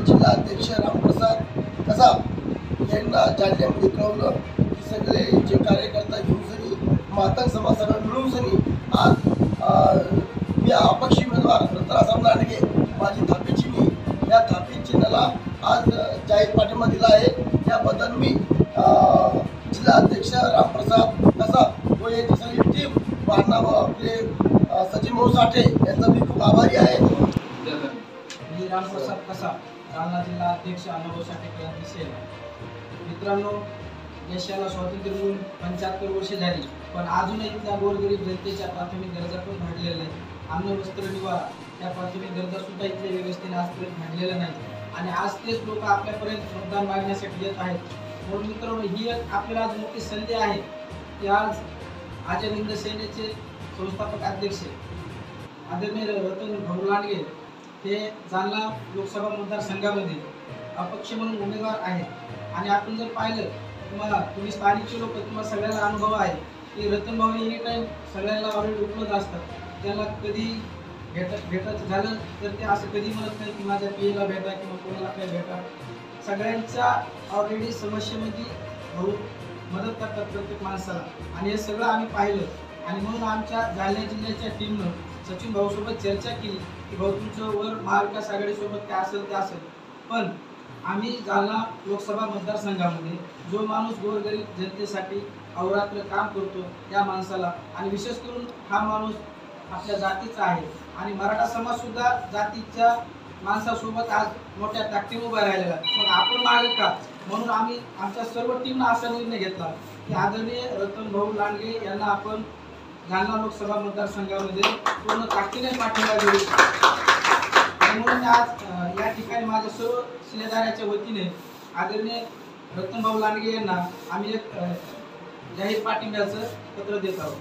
जिल्हा अध्यक्ष रामप्रसाद कसाब यांना जालन्यामध्ये कळवलं की सगळे जे कार्यकर्ता घेऊन सनी मातंग समाज सगळं मिळून सनी आज मी अपक्ष उमेदवार रतनराव लांडगे माझी थापी चिन्ह या थापी चिन्हाला आज जाहीर पाठिंबा दिला आहे। त्याबद्दल मी जिल्हा अध्यक्ष रामप्रसाद कसाब व यांची सगळी टीम वारणा व आपले सचिन भाऊ साठे यांचा मी खूप आभारी आहे। मी रामप्रसाद कसाब जालना जिल्हा अध्यक्ष अनुभव साठे यांची मित्रांनो, देशाला स्वातंत्र्य मिळून 75 वर्षे झाली, पण अजूनही त्या गोरगरीब जनतेच्या प्राथमिक गरजा पण भागलेल्या नाही। अन्न वस्त्र निवारा या प्राथमिक गरजा सुद्धा इथल्या व्यवस्थेने आजपर्यंत भागलेल्या नाही आणि आज तेच लोक आपल्यापर्यंत मतदान मागण्यासाठी येत आहेत। म्हणून मित्रांनो, ही एक आपल्याला आज मोठी संधी आहे की आज आजम हिंद सेनेचे संस्थापक अध्यक्ष आदरणीय रतन भाऊ लांडगे हे जालना लोकसभा मतदारसंघामध्ये अपक्ष म्हणून उमेदवार आहेत आणि आपण जर पाहिलं तुम्ही स्थानिकचे लोक तुम्हाला सगळ्यांना अनुभव आहे की रतन भाऊ एनी टाईम सगळ्यांना ऑलरेडी उपलब्ध असतात। त्यांना कधी भेटायचं झालं तर ते असं कधी म्हणत नाही की माझ्या पीएला भेटा किंवा कोणाला काही भेटा, सगळ्यांच्या ऑलरेडी समस्येमध्ये भाऊ मदत करतात प्रत्येक माणसाला आणि हे सगळं आम्ही पाहिलं आणि म्हणून आमच्या जालना जिल्ह्याच्या टीमनं सचिन भाऊसोबत चर्चा केली की भाऊ तुमचं वर महाविकास आघाडीसोबत काय असेल ते असेल, पण आम्ही जालना लोकसभा मतदारसंघामध्ये जो माणूस गोरगरीब जनतेसाठी अहोरात्र काम करतो त्या माणसाला आणि विशेष करून हा माणूस आपल्या जातीचा आहे आणि मराठा समाज सुद्धा जातीच्या माणसासोबत आज मोठ्या ताकदीने उभा राहिलेला आहे। मग आपण मागे का, म्हणून आम्ही आमच्या सर्व टीमनं असा निर्णय घेतला की आदरणीय रतन भाऊ लांडगे यांना आपण जालना लोकसभा मतदारसंघामध्ये पूर्ण ताकदीने पाठिंबा देऊ। म्हणून आज या ठिकाणी माझ्या सर्व शिलेदाराच्या वतीने आदरणीय रतन भाऊ लांडगे यांना आम्ही एक जाहीर पाठिंब्याचं पत्र देत आहोत।